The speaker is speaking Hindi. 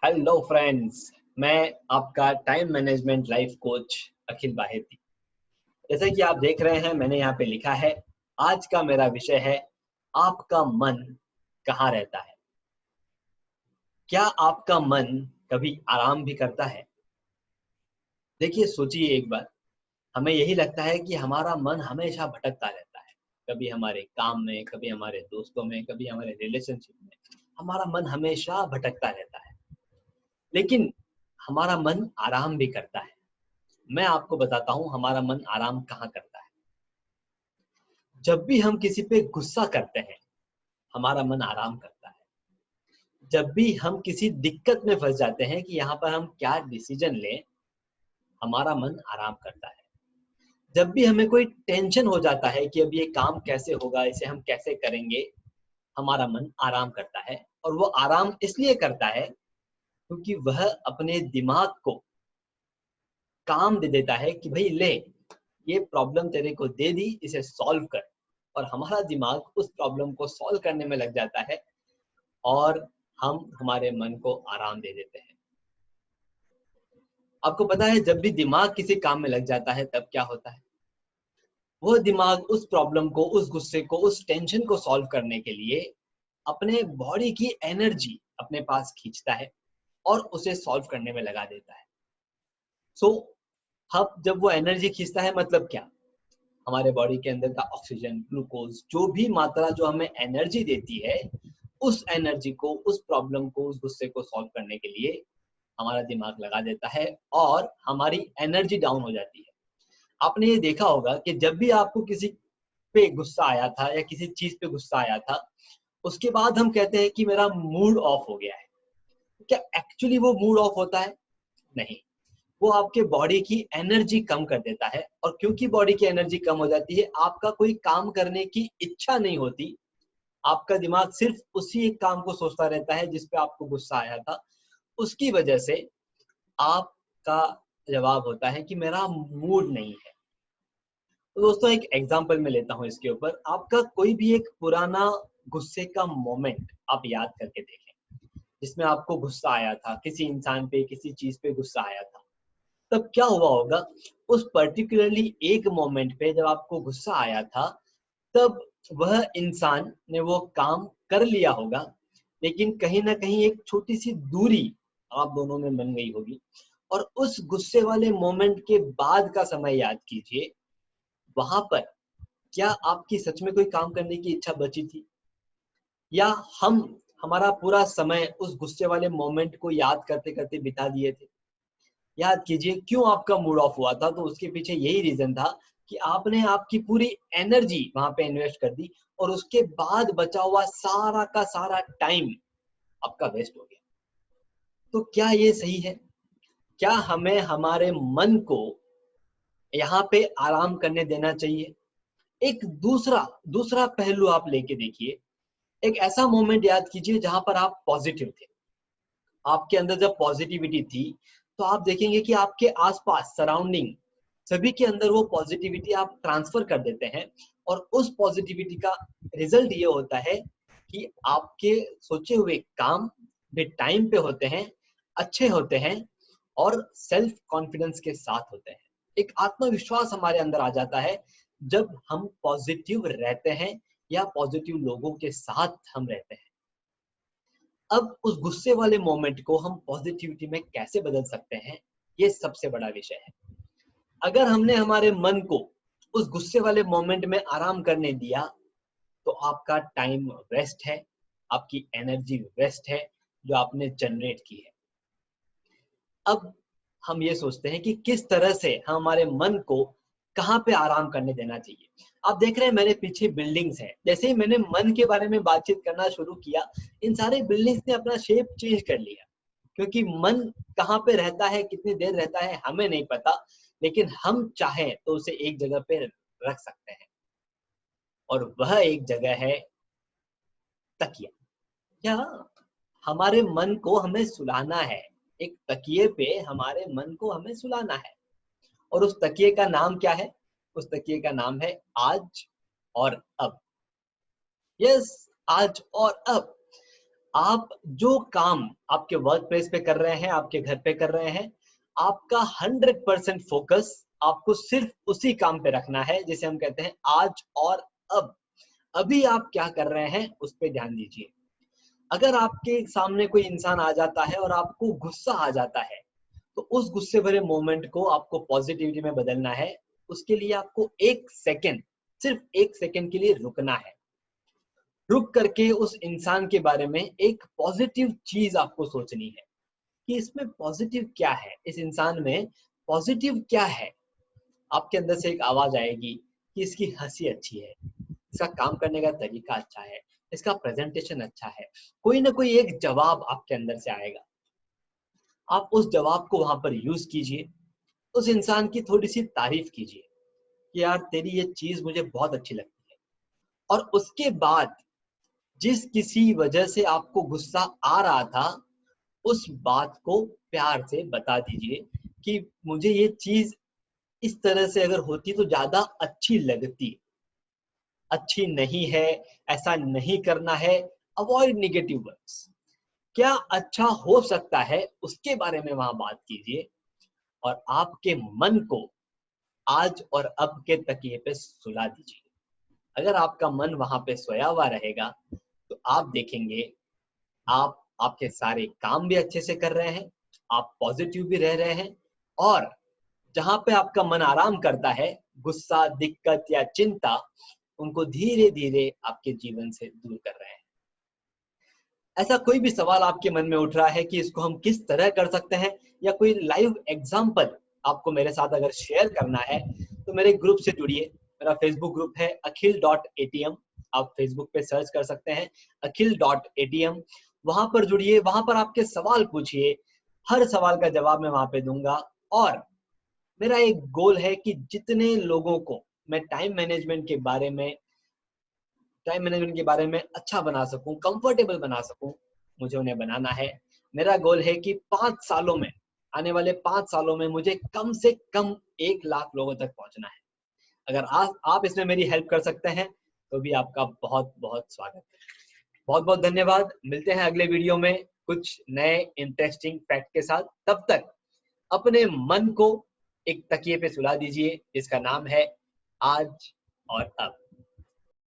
हेलो फ्रेंड्स, मैं आपका टाइम मैनेजमेंट लाइफ कोच अखिल बाहेती। जैसे कि आप देख रहे हैं, मैंने यहाँ पे लिखा है, आज का मेरा विषय है आपका मन कहाँ रहता है। क्या आपका मन कभी आराम भी करता है? देखिए, सोचिए एक बार। हमें यही लगता है कि हमारा मन हमेशा भटकता रहता है, कभी हमारे काम में, कभी हमारे दोस्तों में, कभी हमारे रिलेशनशिप में। हमारा मन हमेशा भटकता रहता है, लेकिन हमारा मन आराम भी करता है। मैं आपको बताता हूं हमारा मन आराम कहाँ करता है। जब भी हम किसी पे गुस्सा करते हैं, हमारा मन आराम करता है। जब भी हम किसी दिक्कत में फंस जाते हैं कि यहाँ पर हम क्या डिसीजन लें, हमारा मन आराम करता है। जब भी हमें कोई टेंशन हो जाता है कि अब ये काम कैसे होगा, इसे हम कैसे करेंगे, हमारा मन आराम करता है। और वो आराम इसलिए करता है क्योंकि वह अपने दिमाग को काम दे देता है कि भाई ले, ये प्रॉब्लम तेरे को दे दी, इसे सॉल्व कर। और हमारा दिमाग उस प्रॉब्लम को सॉल्व करने में लग जाता है और हम हमारे मन को आराम दे देते हैं। आपको पता है, जब भी दिमाग किसी काम में लग जाता है तब क्या होता है? वो दिमाग उस प्रॉब्लम को, उस गुस्से को, उस टेंशन को सॉल्व करने के लिए अपने बॉडी की एनर्जी अपने पास खींचता है और उसे सॉल्व करने में लगा देता है। सो अब जब वो एनर्जी खींचता है, मतलब क्या? हमारे बॉडी के अंदर का ऑक्सीजन, ग्लूकोज, जो भी मात्रा जो हमें एनर्जी देती है, उस एनर्जी को, उस प्रॉब्लम को, उस गुस्से को सॉल्व करने के लिए हमारा दिमाग लगा देता है और हमारी एनर्जी डाउन हो जाती है। आपने ये देखा होगा कि जब भी आपको किसी पे गुस्सा आया था या किसी चीज पे गुस्सा आया था, उसके बाद हम कहते हैं कि मेरा मूड ऑफ हो गया है। क्या एक्चुअली वो मूड ऑफ होता है? नहीं, वो आपके बॉडी की एनर्जी कम कर देता है। और क्योंकि बॉडी की एनर्जी कम हो जाती है, आपका कोई काम करने की इच्छा नहीं होती। आपका दिमाग सिर्फ उसी एक काम को सोचता रहता है जिस पे आपको गुस्सा आया था। उसकी वजह से आपका जवाब होता है कि मेरा मूड नहीं है। तो दोस्तों, एक एग्जांपल मैं लेता हूं इसके ऊपर। आपका कोई भी एक पुराना गुस्से का मोमेंट आप याद करके देखें, जिसमें आपको गुस्सा आया था, किसी इंसान पे, किसी चीज पे गुस्सा आया था। तब क्या हुआ होगा? उस पर्टिकुलरली एक मोमेंट पे जब आपको गुस्सा आया था, तब वह इंसान ने वो काम कर लिया होगा, लेकिन कहीं ना कहीं एक छोटी सी दूरी आप दोनों में बन गई होगी। और उस गुस्से वाले मोमेंट के बाद का समय याद कीजिए। वहां पर क्या आपकी सच में कोई काम करने की इच्छा बची थी, या हम हमारा पूरा समय उस गुस्से वाले मोमेंट को याद करते करते बिता दिए थे? याद कीजिए, क्यों आपका मूड ऑफ हुआ था? तो उसके पीछे यही रीजन था कि आपने आपकी पूरी एनर्जी वहां पे इन्वेस्ट कर दी और उसके बाद बचा हुआ सारा का सारा टाइम आपका वेस्ट हो गया। तो क्या ये सही है? क्या हमें हमारे मन को यहाँ पे आराम करने देना चाहिए? एक दूसरा दूसरा पहलू आप लेके देखिए। एक ऐसा मोमेंट याद कीजिए जहां पर आप पॉजिटिव थे। आपके अंदर जब पॉजिटिविटी थी, तो आप देखेंगे कि आपके आसपास सराउंडिंग सभी के अंदर वो पॉजिटिविटी आप ट्रांसफर कर देते हैं। और उस पॉजिटिविटी का रिजल्ट ये होता है कि आपके सोचे हुए काम भी टाइम पे होते हैं, अच्छे होते हैं और सेल्फ कॉन्फिडेंस के साथ होते हैं। एक आत्मविश्वास हमारे अंदर आ जाता है जब हम पॉजिटिव रहते हैं या पॉजिटिव लोगों के साथ हम रहते हैं। अब उस गुस्से वाले मोमेंट को हम पॉजिटिविटी में कैसे बदल सकते हैं, ये सबसे बड़ा विषय है। अगर हमने हमारे मन को उस गुस्से वाले मोमेंट में आराम करने दिया, तो आपका टाइम वेस्ट है, आपकी एनर्जी वेस्ट है जो आपने जनरेट की है। अब हम ये सोचते हैं कि किस तरह से हम हमारे मन को कहाँ पे आराम करने देना चाहिए। आप देख रहे हैं मेरे पीछे बिल्डिंग्स हैं। जैसे ही मैंने मन के बारे में बातचीत करना शुरू किया, इन सारे बिल्डिंग्स ने अपना शेप चेंज कर लिया। क्योंकि मन कहाँ पे रहता है, कितनी देर रहता है, हमें नहीं पता, लेकिन हम चाहें तो उसे एक जगह पे रख सकते हैं। और वह एक जगह है तकिया। क्या हमारे मन को हमें सुलाना है? एक तकिए पे हमारे मन को हमें सुलाना है। और उस तकिए का नाम क्या है? उस तकिए का नाम है आज और अब। यस, आज और अब। आप जो काम आपके वर्क प्लेस पे कर रहे हैं, आपके घर पे कर रहे हैं, आपका 100% फोकस आपको सिर्फ उसी काम पे रखना है, जिसे हम कहते हैं आज और अब। अभी आप क्या कर रहे हैं उस पे ध्यान दीजिए। अगर आपके सामने कोई इंसान आ जाता है और आपको गुस्सा आ जाता है, तो उस गुस्से भरे मोमेंट को आपको पॉजिटिविटी में बदलना है। उसके लिए आपको 1 सेकेंड, सिर्फ 1 सेकेंड के लिए रुकना है। रुक करके उस इंसान के बारे में एक पॉजिटिव चीज आपको सोचनी है कि इसमें पॉजिटिव क्या है, इस इंसान में पॉजिटिव क्या है। आपके अंदर से एक आवाज आएगी कि इसकी हंसी अच्छी है, इसका काम करने का तरीका अच्छा है, इसका प्रेजेंटेशन अच्छा है। कोई ना कोई एक जवाब आपके अंदर से आएगा। आप उस जवाब को वहां पर यूज कीजिए, उस इंसान की थोड़ी सी तारीफ कीजिए कि यार तेरी ये चीज मुझे बहुत अच्छी लगती है। और उसके बाद जिस किसी वजह से आपको गुस्सा आ रहा था, उस बात को प्यार से बता दीजिए कि मुझे ये चीज इस तरह से अगर होती तो ज्यादा अच्छी लगती, अच्छी नहीं है, ऐसा नहीं करना है। Avoid negative words. क्या अच्छा हो सकता है उसके बारे में वहां बात कीजिए, और आपके मन को आज और अब के तकिए पे सुला दीजिए। अगर आपका मन वहां पे सोया हुआ रहेगा तो आप देखेंगे आप आपके सारे काम भी अच्छे से कर रहे हैं, आप पॉजिटिव भी रह रहे हैं, और जहां पे आपका मन आराम करता है, गुस्सा, दिक्कत या चिंता उनको धीरे धीरे आपके जीवन से दूर कर रहे हैं। ऐसा कोई भी सवाल आपके मन में उठ रहा है कि इसको हम किस तरह कर सकते हैं, या कोई लाइव एग्जांपल आपको मेरे साथ अगर शेयर करना है, तो मेरे ग्रुप से जुड़िए। मेरा फेसबुक ग्रुप है akhil.atm। आप फेसबुक पे सर्च कर सकते हैं akhil.atm। वहां पर जुड़िए, वहां पर आपके सवाल पूछिए, हर सवाल का जवाब मैं वहां पे दूंगा। और मेरा एक गोल है कि जितने लोगों को मैं टाइम मैनेजमेंट के बारे में अच्छा बना सकूं, कंफर्टेबल बना सकूं, मुझे उन्हें बनाना है। मेरा गोल है कि 5 सालों में, आने वाले 5 सालों में मुझे कम से कम 1 लाख लोगों तक पहुंचना है। अगर आप इसमें मेरी हेल्प कर सकते हैं तो भी आपका बहुत बहुत स्वागत है। बहुत बहुत धन्यवाद। मिलते हैं अगले वीडियो में कुछ नए इंटरेस्टिंग फैक्ट के साथ। तब तक अपने मन को एक तकिए पे सुला दीजिए जिसका नाम है आज और अब।